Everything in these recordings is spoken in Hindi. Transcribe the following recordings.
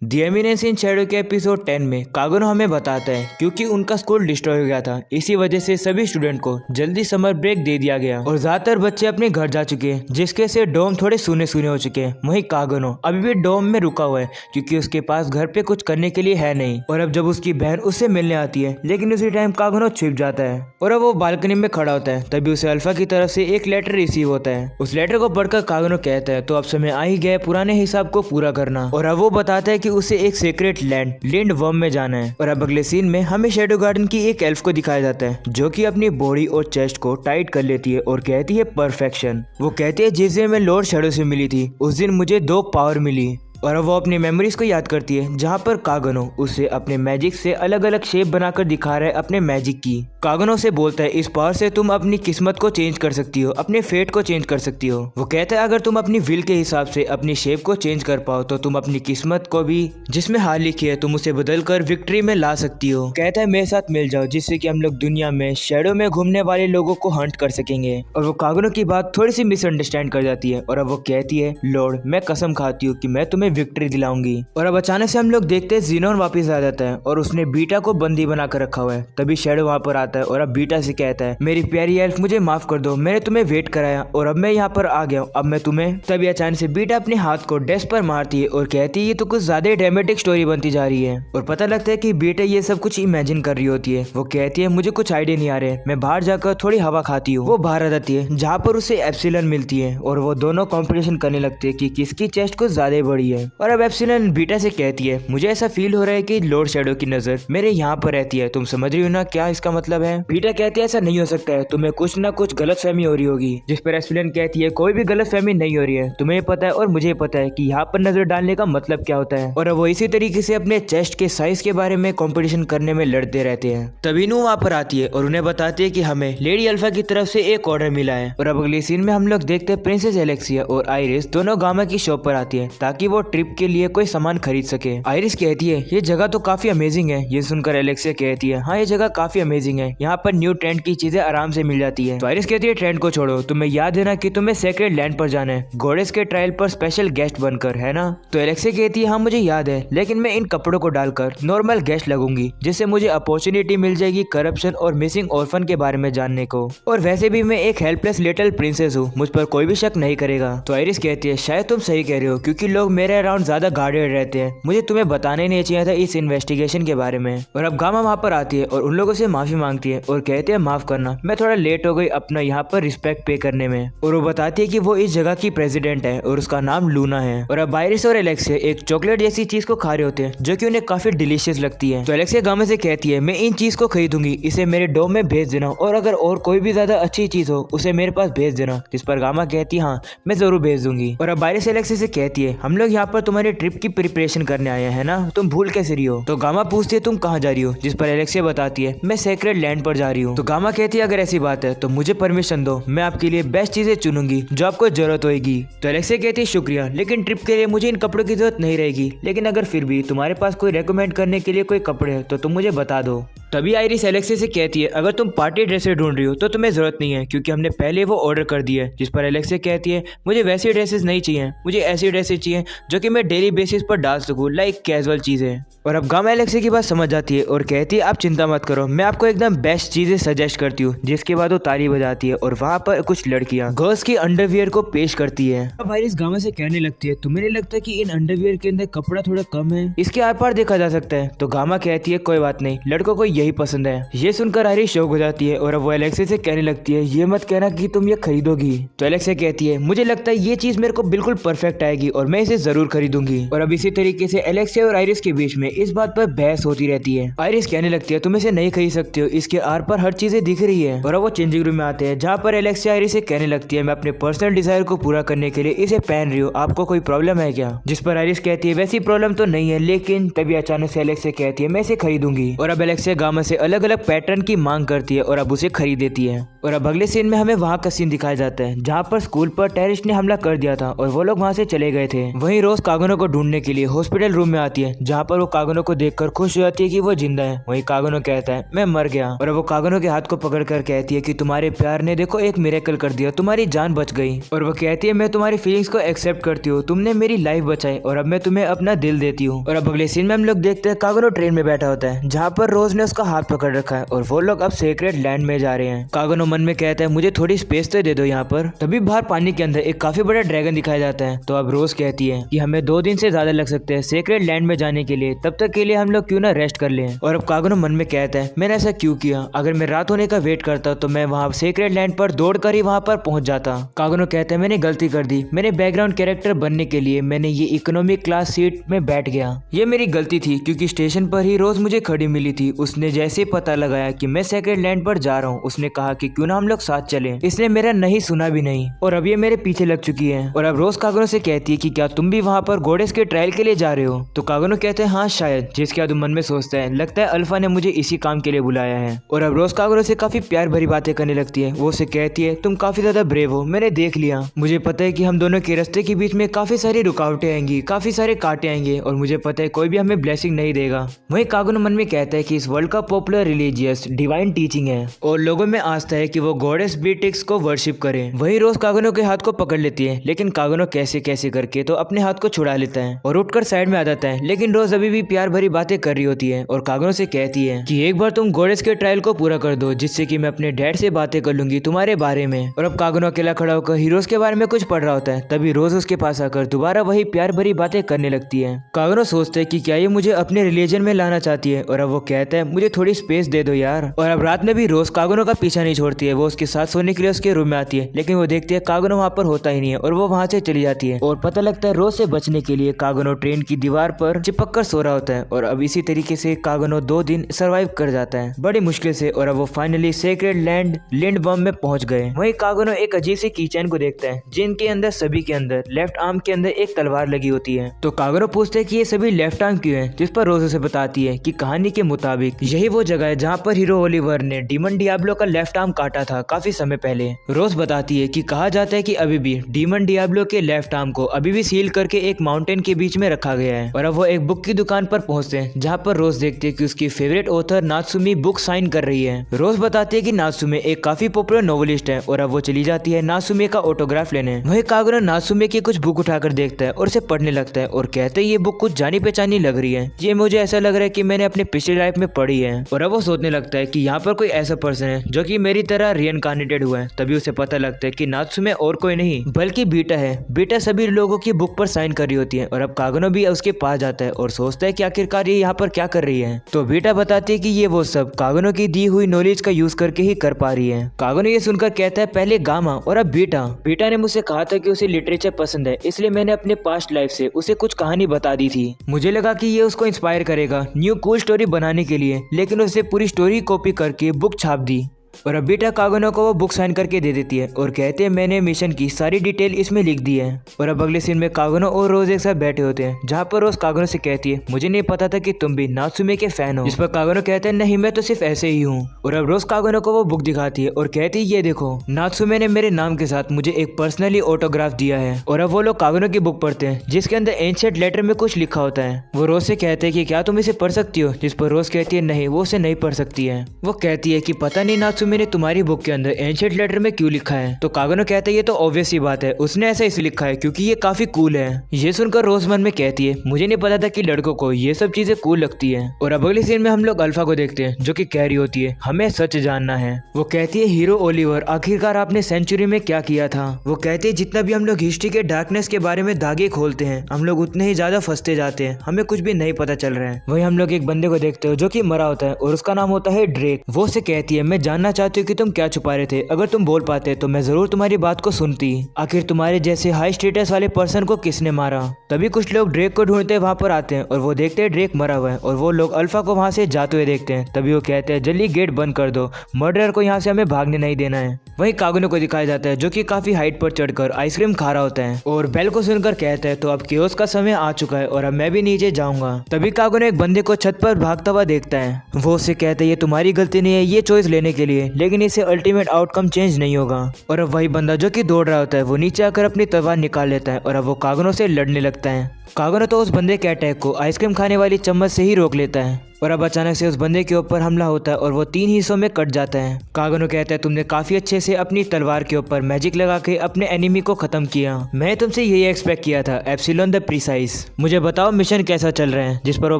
द एमिनेंस इन शैडो के एपिसोड 10 में कागनो हमें बताता है क्योंकि उनका स्कूल डिस्ट्रॉय हो गया था, इसी वजह से सभी स्टूडेंट को जल्दी समर ब्रेक दे दिया गया और ज्यादातर बच्चे अपने घर जा चुके हैं, जिसके से डोम थोड़े सूने सूने हो चुके हैं। वहीं कागनो अभी भी डोम में रुका हुआ है क्योंकि उसके पास घर पे कुछ करने के लिए है नहीं। और अब जब उसकी बहन उससे मिलने आती है, लेकिन उसी टाइम कागनो छिप जाता है और अब वो बालकनी में खड़ा होता है। तभी उसे अल्फा की तरफ से एक लेटर रिसीव होता है। उस लेटर को पढ़कर कागनो कहता है तो अब समय आ ही गया पुराने हिसाब को पूरा करना। और अब वो बताता है कि उसे एक सीक्रेट लैंड लिंड वर्म में जाना है। और अब अगले सीन में हमें शैडो गार्डन की एक एल्फ को दिखाया जाता है जो कि अपनी बॉडी और चेस्ट को टाइट कर लेती है और कहती है परफेक्शन। वो कहती है जिस दिन मैं लॉर्ड शैडो से मिली थी उस दिन मुझे 2 पावर मिली। और अब वो अपनी मेमोरीज को याद करती है जहाँ पर कागनो उसे अपने मैजिक से अलग अलग शेप बनाकर दिखा रहा है अपने मैजिक की। कागनो से बोलता है इस पावर से तुम अपनी किस्मत को चेंज कर सकती हो, अपने फेट को चेंज कर सकती हो। वो कहता है अगर तुम अपनी विल के हिसाब से अपनी शेप को चेंज कर पाओ तो तुम अपनी किस्मत को भी जिसमें हार लिखी है तुम उसे बदल कर विक्ट्री में ला सकती हो। कहता है मेरे साथ मिल जाओ जिससे कि हम लोग दुनिया में शैडो में घूमने वाले लोगों को हंट कर सकेंगे। और वो कागनो की बात थोड़ी सी मिसअंडरस्टैंड कर जाती है और अब वो कहती है लॉर्ड मैं कसम खाती हूँ कि मैं तुम्हें विक्ट्री दिलाऊंगी। और अब अचानक से हम लोग देखते हैं ज़ीनोन वापस आ जाता है और उसने बीटा को बंदी बनाकर रखा हुआ है। तभी शैडो वहां पर आता है और अब बीटा से कहता है मेरी प्यारी एल्फ मुझे माफ कर दो, मैंने तुम्हें वेट कराया और अब मैं यहाँ पर आ गया हूँ, अब मैं तुम्हें। तभी अचानक से बीटा अपने हाथ को डेस्क पर मारती है और कहती है ये तो कुछ ज्यादा ड्रामेटिक स्टोरी बनती जा रही है। और पता लगता है कि बीटा ये सब कुछ इमेजिन कर रही होती है। वो कहती है मुझे कुछ आइडिया नहीं आ रहे, मैं बाहर जाकर थोड़ी हवा खाती हूँ। वो बाहर आ जाती है जहाँ पर उसे एप्सिलन मिलती है और वो दोनों कॉम्पिटिशन करने लगते हैं कि किसकी चेस्ट कुछ ज्यादा बड़ी है। और अब एप्सिलन बीटा से कहती है मुझे ऐसा फील हो रहा है कि लॉर्ड शैडो की नजर मेरे यहाँ पर रहती है, तुम समझ रही हो ना क्या इसका मतलब है। बीटा कहती है ऐसा नहीं हो सकता है, तुम्हें कुछ ना कुछ गलतफहमी हो रही होगी। जिस पर एस्पिलन कहती है कोई भी गलतफहमी नहीं हो रही है, तुम्हें पता है और मुझे पता है कि यहाँ पर नजर डालने का मतलब क्या होता है। और वो इसी तरीके से अपने चेस्ट के साइज के बारे में कॉम्पिटिशन करने में लड़ते रहते हैं। तभी नू वहाँ पर आती है और उन्हें बताती है कि हमें लेडी अल्फा की तरफ से एक ऑर्डर मिला है। और अब अगले सीन में हम लोग देखते हैं प्रिंसेस एलेक्सिया और आइरिस दोनों गामा की शॉप पर आती है ताकि वो ट्रिप के लिए कोई सामान खरीद सके। आइरिस कहती है ये जगह तो काफी अमेजिंग है। ये सुनकर एलेक्सिया कहती है हाँ ये जगह काफी अमेजिंग है, यहाँ पर न्यू ट्रेंड की चीजें आराम से मिल जाती है। तो आइरिस कहती है ट्रेंड को छोड़ो, तुम्हें याद है ना कि तुम्हें सेक्रेड लैंड पर जाना है गॉडेस के ट्रायल पर स्पेशल गेस्ट बनकर, है ना। तो एलेक्सिया कहती है हाँ मुझे याद है, लेकिन मैं इन कपड़ों को डालकर नॉर्मल गेस्ट लगूंगी जिससे मुझे अपॉर्चुनिटी मिल जाएगी करप्शन और मिसिंग ऑर्फन के बारे में जानने को। और वैसे भी मैं एक हेल्पलेस लिटिल प्रिंसेस हूँ, मुझ पर कोई भी शक नहीं करेगा। तो आइरिस कहती है शायद तुम सही कह रहे हो क्योंकि लोग मेरे अराउंड ज्यादा गार्डेड रहते हैं, मुझे तुम्हें बताना ही नहीं चाहिए था इस इन्वेस्टिगेशन के बारे में। और अब गामा वहाँ पर आती है और उन लोगों से माफी मांगती है और कहते हैं माफ करना मैं थोड़ा लेट हो गई अपना यहाँ पर रिस्पेक्ट पे करने में। और वो बताती है कि वो इस जगह की प्रेसिडेंट है और उसका नाम लूना है। और अब आइरिस और एलेक्सिया एक चॉकलेट जैसी चीज को खा रहे होते हैं जो कि उन्हें काफी डिलीशियस लगती है। तो एलेक्सिया गामा से कहती है मैं इन चीज को खरीदूंगी, इसे मेरे डोम में भेज देना और अगर और कोई भी ज्यादा अच्छी चीज हो उसे मेरे पास भेज देना। जिस पर गामा कहती है हाँ मैं जरूर भेज दूंगी। और अब आइरिस एलेक्सिया से कहती है हम लोग यहाँ पर तुम्हारी ट्रिप की प्रिपरेशन करने आए हैं ना, तुम भूल कैसे रही हो। तो गामा पूछती है तुम कहाँ जा रही हो, जिस पर एलेक्सिया बताती है मैं सेक्रेड लैंड पर जा रही हूँ। तो गामा कहती है अगर ऐसी बात है तो मुझे परमिशन दो, मैं आपके लिए बेस्ट चीजें चुनूंगी जो आपको जरूरत होगी। तो एलेक्सिया कहती है शुक्रिया, लेकिन ट्रिप के लिए मुझे इन कपड़ों की जरूरत नहीं रहेगी, लेकिन अगर फिर भी तुम्हारे पास कोई रेकमेंड करने के लिए कोई कपड़े हैं तो तुम मुझे बता दो। तभी आइरिस एलेक्सिया से कहती है अगर तुम पार्टी ड्रेसेस ढूंढ रही हो तो तुम्हें जरूरत नहीं है क्योंकि हमने पहले वो ऑर्डर कर दिया है। जिस पर एलेक्सिया कहती है मुझे वैसी ड्रेसेस नहीं चाहिए, मुझे ऐसी ड्रेसेस चाहिए जो कि मैं डेली बेसिस पर डाल सकूं, लाइक कैजुअल चीजें। और अब गामा एलेक्सिया की बात समझ जाती है और कहती है आप चिंता मत करो, मैं आपको एकदम बेस्ट चीजें सजेस्ट करती हूँ। जिसके बाद वो ताली बजाती है और वहाँ पर कुछ लड़कियाँ गर्ल्स की अंडरवियर को पेश करती है। अब आइरिस गामा से कहने लगती है तुम्हें नहीं लगता कि इन अंडरवियर के अंदर कपड़ा थोड़ा कम है, इसके आर पार देखा जा सकता है। तो गामा कहती है कोई बात नहीं, लड़कों को यही पसंद है। ये सुनकर आइरिस शौक हो जाती है और अब वो एलेक्सिया से कहने लगती है ये मत कहना कि तुम ये खरीदोगी। तो एलेक्सिया कहती है मुझे लगता है ये चीज मेरे को बिल्कुल परफेक्ट आएगी और मैं इसे जरूर खरीदूंगी। और अब इसी तरीके से एलेक्सिया और आइरिस के बीच में इस बात पर बहस होती रहती है। आइरिस कहने लगती है तुम इसे नहीं खरीद सकते हो, इसके आर पर हर चीजें दिख रही है। और अब वो चेंजिंग रूम में आते हैं जहाँ पर एलेक्सिया आइरिस से कहने लगती है मैं अपने पर्सनल डिजायर को पूरा करने के लिए इसे पहन रही हूँ, आपको कोई प्रॉब्लम है क्या। जिस पर आइरिस कहती है वैसी प्रॉब्लम तो नहीं है, लेकिन तभी अचानक से एलेक्सिया कहती है मैं इसे खरीदूंगी। और अब एलेक्सिया गामा से अलग अलग पैटर्न की मांग करती है और अब उसे खरीद देती है। और अब अगले सीन में हमें वहाँ का सीन दिखाया जाता है जहाँ पर स्कूल पर टेररिस्ट ने हमला कर दिया था और वो लोग वहाँ से चले गए थे। वहीं रोज कागनो को ढूंढने के लिए हॉस्पिटल रूम में आती है जहाँ पर वो कागनो को देखकर खुश हो जाती है कि वो जिंदा है। वहीं कागनो कहता है मैं मर गया और वो कागनो के हाथ को पकड़कर कहती है कि तुम्हारे प्यार ने देखो एक मिरेकल कर दिया, तुम्हारी जान बच गई। और वो कहती है मैं तुम्हारी फीलिंग्स को एक्सेप्ट करती हूँ, तुमने मेरी लाइफ बचाई और अब मैं तुम्हें अपना दिल देती हूँ। और अब अगले सीन में हम लोग देखते हैं कागनो ट्रेन में बैठा होता है जहाँ पर रोज ने उसका हाथ पकड़ रखा है और वो लोग अब सीक्रेट लैंड में जा रहे हैं। कागनो मन में कहता है मुझे थोड़ी स्पेस तो दे दो यहाँ पर। तभी बाहर पानी के अंदर एक काफी बड़ा ड्रैगन दिखाया जाता है। तो अब रोज कहती है कि हमें 2 दिन से ज्यादा लग सकते हैं सीक्रेट लैंड में जाने के लिए, तब तक के लिए हम लोग क्यों ना रेस्ट कर लें। और अब कागनो मन में कहता है मैंने ऐसा क्यों किया, अगर मैं रात होने का वेट करता तो मैं वहाँ सीक्रेट लैंड पर दौड़कर ही वहाँ पर पहुंच जाता। कागनो कहता है मैंने गलती कर दी, मैंने बैकग्राउंड कैरेक्टर बनने के लिए मैंने ये इकोनॉमिक क्लास सीट में बैठ गया, ये मेरी गलती थी क्योंकि स्टेशन पर ही रोज मुझे खड़ी मिली थी। उसने जैसे ही पता लगाया कि मैं सीक्रेट लैंड पर जा रहा हूँ उसने कहा कि क्यों ना हम लोग साथ चलें। इसने मेरा नहीं सुना भी नहीं और अब ये मेरे पीछे लग चुकी है। और अब रोज कागनो से कहती है कि क्या तुम भी वहाँ पर गोडेस के ट्रायल के लिए जा रहे हो। तो कागनो कहते हैं हाँ शायद, जिसके बाद मन में सोचता है लगता है अल्फा ने मुझे इसी काम के लिए बुलाया है। और अब रोज कागनो से काफी प्यार भरी बातें करने लगती है। वो उसे कहती है तुम काफी ज्यादा ब्रेव हो, मैंने देख लिया, मुझे पता है कि हम दोनों के रास्ते के बीच में काफी सारी रुकावटें आएंगी, काफी सारे कांटे आएंगे और मुझे पता है कोई भी हमें ब्लेसिंग नहीं देगा। वहीं कागनो मन में कहता है कि इस वर्ल्ड का पॉपुलर रिलीजियस डिवाइन टीचिंग है और लोगों में आस्था है कि वो गॉडेस बीटिक्स को वर्शिप करें। वहीं रोज कागनो के हाथ को पकड़ लेती है लेकिन कागनो कैसे कैसे करके तो अपने हाथ को छुड़ा लेता है और उठकर साइड में आ जाता है। लेकिन रोज अभी भी प्यार भरी बातें कर रही होती है और कागनो से कहती है कि एक बार तुम गॉडेस के ट्रायल को पूरा कर दो जिससे कि मैं अपने डैड से बातें कर लूंगी तुम्हारे बारे में। और अब कागनो अकेला खड़ा होकर हीरोज के बारे में कुछ पढ़ रहा होता है। तभी रोज उसके पास आकर दोबारा वही प्यार भरी बातें करने लगती है। कागनो सोचता है कि क्या ये मुझे अपने रिलीजन में लाना चाहती है और अब वो कहता है मुझे थोड़ी स्पेस दे दो यार। और अब रात में भी रोज कागनो का पीछा नहीं छोड़ती है, वो उसके साथ सोने के लिए उसके रूम में आती है लेकिन वो देखती है कागनो वहाँ पर होता ही नहीं है और वो वहाँ से चली जाती है। और पता लगता है रोज से बचने के लिए कागनो ट्रेन की दीवार पर चिपक कर सो रहा होता है और अब इसी तरीके से कागनो 2 दिन सरवाइव कर जाता है बड़ी मुश्किल से। और अब वो फाइनली सीक्रेट लैंड लिंडबम में पहुंच गए। वहीं कागनो एक अजीब सी कीचेन को देखता है जिनके अंदर सभी के अंदर लेफ्ट आर्म के अंदर एक तलवार लगी होती है। तो कागनो पूछते है कि ये सभी लेफ्ट आर्म क्यों है, जिस पर रोज उसे बताती है कि कहानी के मुताबिक यही वो जगह है जहाँ पर हीरो ओलिवर ने डीमन डियाब्लो का लेफ्ट आर्म काटा था काफी समय पहले। रोज बताती है कि कहा जाता है कि अभी भी डीमन डियाब्लो के लेफ्ट आर्म को अभी भी सील करके एक माउंटेन के बीच में रखा गया है। और अब वो एक बुक की दुकान पर पहुंचते हैं जहाँ पर रोज देखती है कि उसकी फेवरेट ऑथर नात्सुमी बुक साइन कर रही है। रोज बताती है कि नात्सुमे एक काफी पॉपुलर नोवेलिस्ट है और अब वो चली जाती है नात्सुमे का ऑटोग्राफ लेने। वही कागनो नात्सुमे की कुछ बुक उठाकर देखता है और उसे पढ़ने लगता है और कहते है ये बुक कुछ जानी पहचानी लग रही है, ये मुझे ऐसा लग रहा है कि मैंने अपने पिछली लाइफ में पढ़ी है। और अब वो सोचने लगता है कि यहाँ पर कोई ऐसा पर्सन है जो कि मेरी तरह रिइनकार्नेटेड हुआ है। तभी उसे पता लगता है कि नात्सुमे और कोई नहीं बल्कि बीटा है। बीटा सभी लोगों की बुक पर साइन कर रही होती है और अब कागनो भी उसके पास जाता है और सोचता है कि आखिरकार ये यहाँ पर क्या कर रही है। तो बीटा बताती है कि ये वो सब कागनो की दी हुई नॉलेज का यूज करके ही कर पा रही है। कागनो ये सुनकर कहता है पहले गामा और अब बीटा। बीटा ने मुझसे कहा था कि उसे लिटरेचर पसंद है, इसलिए मैंने अपने पास्ट लाइफ से उसे कुछ कहानी बता दी थी। मुझे लगा कि ये उसको इंस्पायर करेगा न्यू कूल स्टोरी बनाने के लिए, लेकिन उसे पूरी स्टोरी कॉपी करके बुक छाप दी। और अब बीटा कागनो को वो बुक साइन करके दे देती है और कहते हैं मैंने मिशन की सारी डिटेल इसमें लिख दी है। और अब अगले सीन में कागनो और रोज एक साथ बैठे होते हैं जहाँ पर रोज कागनो से कहती है मुझे नहीं पता था कि तुम भी नात्सुमे के फैन हो। इस पर कागनो कहते हैं नहीं मैं तो सिर्फ ऐसे ही हूँ। और अब रोज कागनो को वो बुक दिखाती है और कहती है ये देखो नात्सुमे ने मेरे नाम के साथ मुझे एक पर्सनली ऑटोग्राफ दिया है। और अब वो लोग कागनो की बुक पढ़ते हैं जिसके अंदर एंशिएंट लेटर में कुछ लिखा होता है। वो रोज से कहते हैं कि क्या तुम इसे पढ़ सकती हो, जिस पर रोज कहती है नहीं वो उसे नहीं पढ़ सकती है। वो कहती है कि पता नहीं नात्सुमे ने तुम्हारी बुक के अंदर एंशिएंट लेटर में क्यों लिखा है। तो कागनो कहता है ये तो ऑब्वियस ही बात है, उसने ऐसा इसलिए लिखा है क्योंकि ये काफी कूल है। ये सुनकर रोज मन में कहती है मुझे नहीं पता था कि लड़कों को ये सब चीजें कूल लगती है। और अब अगले सीन में हम लोग अल्फा को देखते हैं जो कि कह रही होती है हमें सच जानना है। वो कहती है हीरो ओलिवर आखिरकार आपने सेंचुरी में क्या किया था। वो कहती है जितना भी हम लोग हिस्ट्री के डार्कनेस के बारे में धागे खोलते हैं हम लोग उतने ही ज्यादा फंसते जाते हैं, हमें कुछ भी नहीं पता चल रहा है। वही हम लोग एक बंदे को देखते हो जो कि मरा होता है और उसका नाम होता है ड्रेक। वो से कहती है मैं जानना चाहती हूँ कि तुम क्या छुपा रहे थे, अगर तुम बोल पाते तो मैं जरूर तुम्हारी बात को सुनती। आखिर तुम्हारे जैसे हाई स्टेटस वाले पर्सन को किसने मारा। तभी कुछ लोग ड्रेक को ढूंढते वहाँ पर आते हैं और वो देखते हैं ड्रेक मरा हुआ है और वो लोग अल्फा को वहाँ से जाते हुए देखते हैं। तभी वो कहते हैं जल्दी गेट बंद कर दो, मर्डरर को यहाँ से हमें भागने नहीं देना है। वहीं कागनो को दिखाया जाता है जो कि काफी हाइट पर चढ़कर आइसक्रीम खा रहा होता है और बेल को सुनकर कहता है तो अब केओस का समय आ चुका है और अब मैं भी नीचे जाऊंगा। तभी कागनो एक बंदे को छत पर भागता हुआ देखता है। वो उससे कहता है ये तुम्हारी गलती नहीं है ये चॉइस लेने के लिए। लेंगे लेकिन इससे अल्टीमेट आउटकम चेंज नहीं होगा। और अब वही बंदा जो कि दौड़ रहा होता है वो नीचे आकर अपनी तलवार निकाल लेता है और अब वो कागनो से लड़ने लगता है। कागनो तो उस बंदे के अटैक को आइसक्रीम खाने वाली चम्मच से ही रोक लेता है और अब अचानक से उस बंदे के ऊपर हमला होता है और वो 3 हिस्सों में कट जाता है। कागनो कहता है तुमने काफी अच्छे से अपनी तलवार के ऊपर मैजिक लगा के अपने एनिमी को खत्म किया। मैं तुमसे यही एक्सपेक्ट किया था एप्सिलॉन द प्रिसाइज। मुझे बताओ मिशन कैसा चल रहा है। जिस पर वो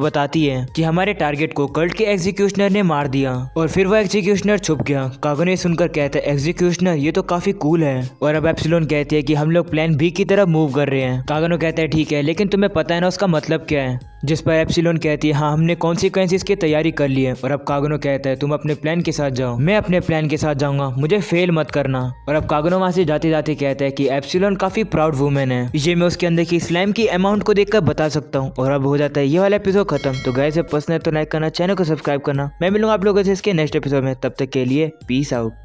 बताती है कि हमारे टारगेट को कल्ट के एग्जीक्यूशनर ने मार दिया और फिर वो एग्जीक्यूशनर छुप गया। कागनो ये सुनकर कहता है एग्जीक्यूशनर ये तो काफी कूल है। और अब एप्सिलॉन कहती है कि हम लोग प्लान बी की तरफ मूव कर रहे हैं। कागनो कहता है ठीक है लेकिन तुम्हें पता है ना उसका मतलब क्या है। जिस पर एप्सिलॉन कहती है हाँ हमने कॉन्सिक्वेंसेस की तैयारी कर ली है। और अब कागनो कहता है तुम अपने प्लान के साथ जाओ, मैं अपने प्लान के साथ जाऊंगा, मुझे फेल मत करना। और अब कागनो वहां से जाते जाते कहता है कि एप्सिलॉन काफी प्राउड वुमेन है, ये मैं उसके अंदर की स्लाइम की अमाउंट को देखकर बता सकता हूँ। और अब हो जाता है ये वाला एपिसोड खत्म। तो गाइस पसंद है तो लाइक करना, चैनल को सब्सक्राइब करना। मैं मिलूंगा आप लोगों से इसके नेक्स्ट एपिसोड में, तब तक के लिए पीस आउट।